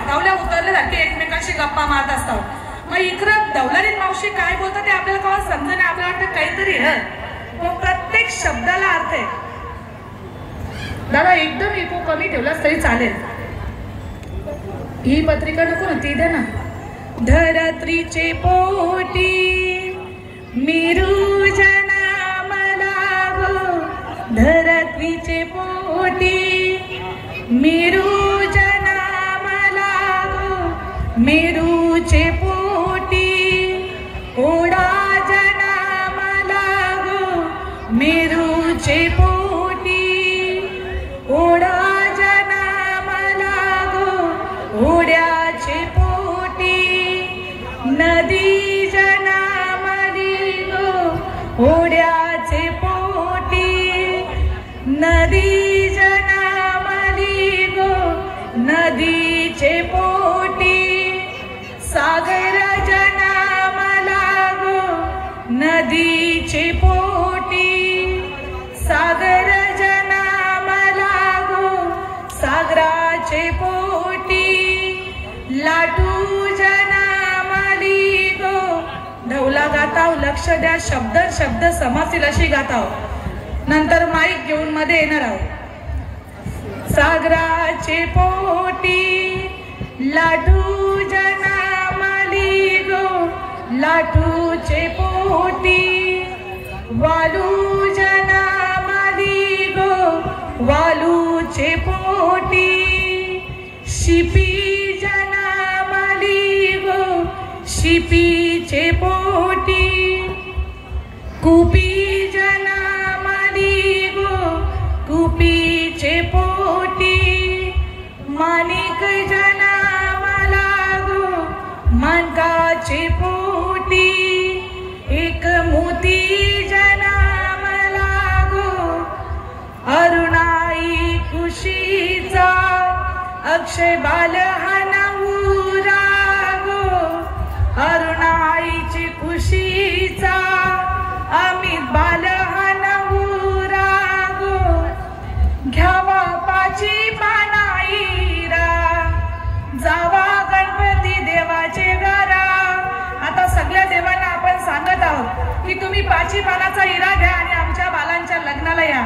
धावल्या उतरल्यासारखे एकमेकांशी गप्पा मारत असतात। मग इकडं दौलारी मावशी काय बोलतात ते आपल्याला केव्हा समजत नाही, आपल्याला वाटतं काहीतरी पण प्रत्येक शब्दाला अर्थ आहे। दादा एकदम इको कमी ठेवलास तरी चालेल। ही पत्रिका नको ना, ती दे ना। धरत्रीचे पोटी मिरू जनामला गो, धरत्रीचे पोटी मिरू जनामला गो, मिरूचे पोटी ओढा जनामला गो, मिरूचे पोटी ओढा जनामला गो, ओढ्याचे पोटी नदी जनामली गो, ओढ्याचे पोटी नदी जनामली गो, नदीचे पोटी सागर जनामला गो, नदीचे पोटी सागर जनामला गो, सागराचे पोटी लाटू जनामली गो। ढवला गाताव, लक्ष द्या, शब्द शब्द समासील अशी गाताव, नंतर माईक घेऊन मध्ये येणार आहोत। सागराचे पोटी लाटू जनामली गो, लाटूचे पोटी वालू जनामली गो, वालूचे पोटी शिपी जनामली गो, शिपीचे पोटी कुपी जनामली गो, कुपीचे पोटी माणिक जनामला गो, माणकाचे पोटी एक मोती जनामला गो, अरुणाई खुशीचा अक्षय बाल हनवुरा गो, अरुणाईची खुशीचा अमित बाल हनवुरा गो, घ्यावा पाची पानाईरा जावा गणपती देवाचे घरा। आता सगळ्या देवांना आपण सांगत आहोत की तुम्ही पाची पानाचा हिरा घ्या आणि आमच्या बालांच्या लग्नाला या।